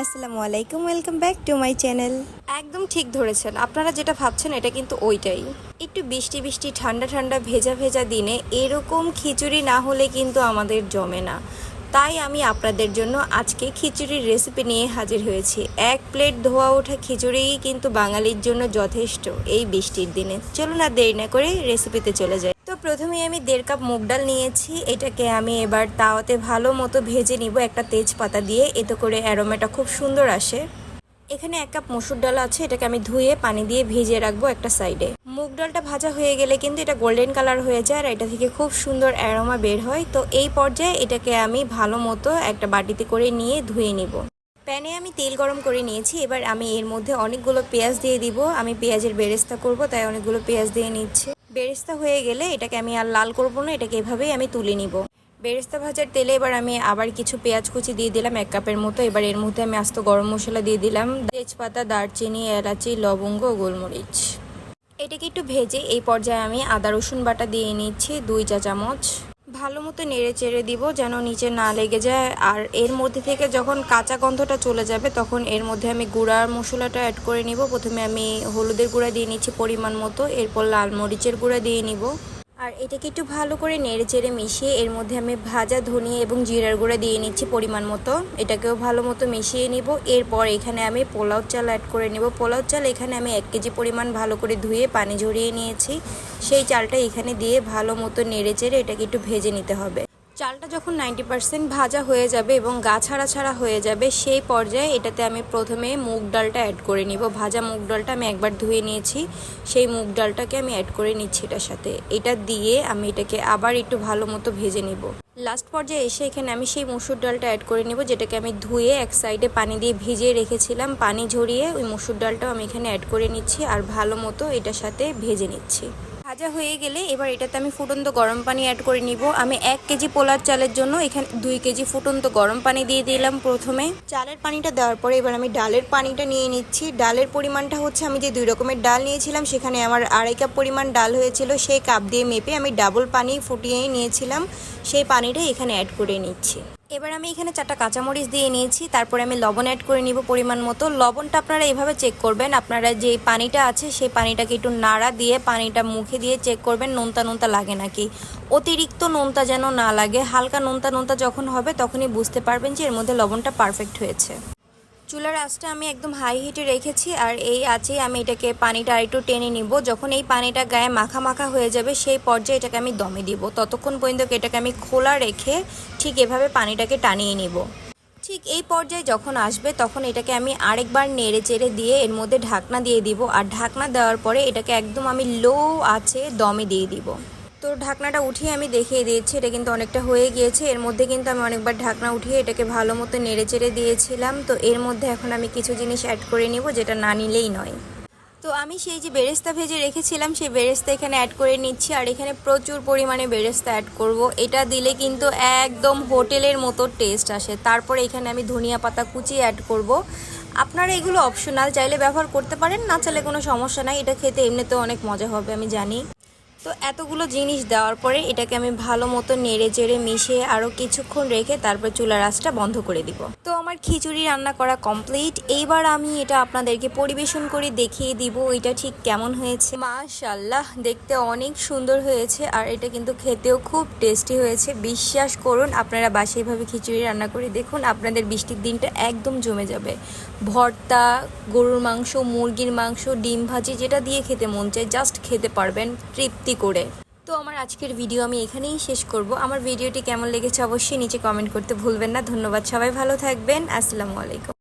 আসসালামু আলাইকুম, welcome back to my channel. একদম ঠিক ধরেছেন, আপনারা যেটা ভাবছেন এটা কিন্তু ওইটাই। একটু বৃষ্টি বৃষ্টি ঠান্ডা ঠান্ডা ভেজা ভেজা দিনে এরকম খিচুড়ি না হলে কিন্তু আমাদের জমে না। তাই আমি আপনাদের জন্য আজকে খিচুড়ির রেসিপি নিয়ে হাজির হয়েছি। এক প্লেট ধোয়া ওঠা খিচুড়িই কিন্তু বাঙালির জন্য যথেষ্ট এই বৃষ্টির দিনে। চলুন আর দেরি না করে রেসিপিতে চলে যাই। তো প্রথমে আমি 1.5 কাপ মুগ ডাল নিয়েছি। এটাকে আমি এবার তাওয়াতে ভালো মতো ভেজে নিব একটা তেজপাতা দিয়ে, এতে করে অ্যারোমাটা খুব সুন্দর আসে। এখানে 1 কাপ মসুর ডাল আছে, এটাকে আমি ধুয়ে পানি দিয়ে ভিজিয়ে রাখবো একটা সাইডে। মুগ ডালটা ভাজা হয়ে গেলে কিন্তু এটা গোল্ডেন কালার হয়ে যায় আর এটা থেকে খুব সুন্দর অ্যারোমা বের হয়। তো এই পর্যায়ে এটাকে আমি ভালো মতো একটা বাটিতে করে নিয়ে ধুয়ে নিব। প্যানে আমি তেল গরম করে নিয়েছি। এবার আমি এর মধ্যে অনেকগুলো পেঁয়াজ দিয়ে দিব। আমি পেঁয়াজের বেরেস্তা করব, তাই অনেকগুলো পেঁয়াজ দিয়ে নিচ্ছি। বেরেস্তা হয়ে গেলে এটাকে আমি আর লাল করব না, এটাকে এভাবেই আমি তুলে নিব। বেরেস্তা ভাজার তেলে এবার আমি আবার কিছু পেঁয়াজ কুচি দিয়ে দিলাম 1 কাপের মতো। এবার এর মধ্যে আমি আস্ত গরম মশলা দিয়ে দিলাম, তেজপাতা, দারচিনি, এলাচি, লবঙ্গ, গোলমরিচ। এটাকে একটু ভেজে এই পর্যায়ে আমি আদা রসুন বাটা দিয়ে নিচ্ছি 2 চা চামচ। ভালো মতো নেড়ে চেড়ে দিব যেন নিচে না লেগে যায়। আর এর মধ্যে থেকে যখন কাঁচা গন্ধটা চলে যাবে তখন এর মধ্যে আমি গুঁড়ার মশলাটা অ্যাড করে নিব। প্রথমে আমি হলুদের গুঁড়া দিয়ে নিচ্ছি পরিমাণ মতো, এরপর লাল মরিচের গুঁড়া দিয়ে নিব। আর এটাকে একটু ভালো করে নেড়ে চেড়ে মিশিয়ে এর মধ্যে আমি ভাজা ধনিয়া এবং জিরার গুঁড়া দিয়ে নিচ্ছি পরিমাণ মতো। এটাকেও ভালো মতো মিশিয়ে নিব। এরপর এখানে আমি পোলাও চাল অ্যাড করে নেব। পোলাও চাল এখানে আমি 1 কেজি পরিমাণ ভালো করে ধুয়ে পানি ঝরিয়ে নিয়েছি। সেই চালটা এখানে দিয়ে ভালো মতো নেড়ে চেড়ে এটাকে একটু ভেজে নিতে হবে। চালটা যখন 90% ভাজা হয়ে যাবে এবং গা ছাড়া ছাড়া হয়ে যাবে সেই পর্যায়ে এটাতে আমি প্রথমে মুগ ডালটা অ্যাড করে নিব। ভাজা মুগ ডালটা আমি একবার ধুয়ে নিয়েছি, সেই মুগ ডালটাকে আমি অ্যাড করে নিচ্ছি এটার সাথে। এটা দিয়ে আমি এটাকে আবার একটু ভালো মতো ভেজে নিব। লাস্ট পর্যায়ে এসে এখানে আমি সেই মসুর ডালটা অ্যাড করে নিব, যেটাকে আমি ধুয়ে এক সাইডে পানি দিয়ে ভিজিয়ে রেখেছিলাম। পানি ঝরিয়ে ওই মসুর ডালটাও আমি এখানে অ্যাড করে নিচ্ছি আর ভালো মতো এটার সাথে ভেজে নিচ্ছি। ভাজা হয়ে গেলে এবার এটাতে আমি ফুটন্ত গরম পানি অ্যাড করে নিব। আমি 1 কেজি পোলার চালের জন্য এখানে 2 কেজি ফুটন্ত গরম পানি দিয়ে দিলাম প্রথমে। চালের পানিটা দেওয়ার পরে এবার আমি ডালের পানিটা নিয়ে নিচ্ছি। ডালের পরিমাণটা হচ্ছে আমি যে 2 রকমের ডাল নিয়েছিলাম সেখানে আমার 2.5 কাপ পরিমাণ ডাল হয়েছিল, সেই কাপ দিয়ে মেপে আমি ডাবল পানি ফুটিয়ে নিয়েছিলাম। সেই পানিটা এখানে অ্যাড করে নিচ্ছি। এবার আমি এখানে 4টা কাঁচামরিচ দিয়ে নিয়েছি। তারপরে আমি লবণ অ্যাড করে নিব পরিমাণ মতো। লবণটা আপনারা এইভাবে চেক করবেন, আপনারা যে পানিটা আছে সেই পানিটাকে একটু নাড়া দিয়ে পানিটা মুখে দিয়ে চেক করবেন নোনতা নোনতা লাগে নাকি। অতিরিক্ত নোনতা যেন না লাগে, হালকা নোনতা নোনতা যখন হবে তখনই বুঝতে পারবেন যে এর মধ্যে লবণটা পারফেক্ট হয়েছে। চুলার আঁচটা আমি একদম হাই হিটে রেখেছি আর এই আঁচে আমি এটাকে পানিটা আরেকটু টেনে নিব। যখন এই পানিটা গায়ে মাখা মাখা হয়ে যাবে সেই পর্যায়ে এটাকে আমি দমে দিব। ততক্ষণ পর্যন্ত এটাকে আমি খোলা রেখে ঠিক এভাবে পানিটাকে টানিয়ে নিব। ঠিক এই পর্যায়ে যখন আসবে তখন এটাকে আমি আরেকবার নেড়ে চেড়ে দিয়ে এর মধ্যে ঢাকনা দিয়ে দিব। আর ঢাকনা দেওয়ার পরে এটাকে একদম আমি লো আঁচে দমে দিয়ে দিব। তো ঢাকনাটা উঠিয়ে আমি দেখিয়ে দিয়েছি, এটা কিন্তু অনেকটা হয়ে গিয়েছে। এর মধ্যে কিন্তু আমি অনেকবার ঢাকনা উঠিয়ে এটাকে ভালো মতো নেড়ে চেড়ে দিয়েছিলাম। তো এর মধ্যে এখন আমি কিছু জিনিস অ্যাড করে নিব যেটা না নিলেই নয়। তো আমি সেই যে বেরেস্তা ভেজে রেখেছিলাম সেই বেরেস্তা এখানে অ্যাড করে নিচ্ছি আর এখানে প্রচুর পরিমাণে বেরেস্তা অ্যাড করব। এটা দিলে কিন্তু একদম হোটেলের মতো টেস্ট আসে। তারপরে এখানে আমি ধনিয়া পাতা কুচি অ্যাড করব। আপনারা এগুলো অপশনাল, চাইলে ব্যবহার করতে পারেন, না চাইলে কোনো সমস্যা নাই। এটা খেতে এমনিতেও অনেক মজা হবে আমি জানি। তো এতগুলো জিনিস দেওয়ার পরে এটাকে আমি ভালো মতো নেড়ে চেড়ে মিশিয়ে আরও কিছুক্ষণ রেখে তারপর চুলার আঁচটা বন্ধ করে দিব। তো আমার খিচুড়ি রান্না করা কমপ্লিট। এইবার আমি এটা আপনাদেরকে পরিবেশন করে দেখিয়ে দিব এটা ঠিক কেমন হয়েছে। মাশাআল্লাহ, দেখতে অনেক সুন্দর হয়েছে আর এটা কিন্তু খেতেও খুব টেস্টি হয়েছে। বিশ্বাস করুন, আপনারা বাসায় এভাবে খিচুড়ি রান্না করে দেখুন, আপনাদের বৃষ্টির দিনটা একদম জমে যাবে। ভর্তা, গরুর মাংস, মুরগির মাংস, ডিম ভাজি, যেটা দিয়ে খেতে মন চায় জাস্ট খেতে পারবেন তৃপ্তি করে। তো আমার আজকের ভিডিও আমি এখানেই শেষ করব। আমার ভিডিওটি কেমন লেগেছে অবশ্যই নিচে কমেন্ট করতে ভুলবেন না। ধন্যবাদ, সবাই ভালো থাকবেন। আসসালামু আলাইকুম।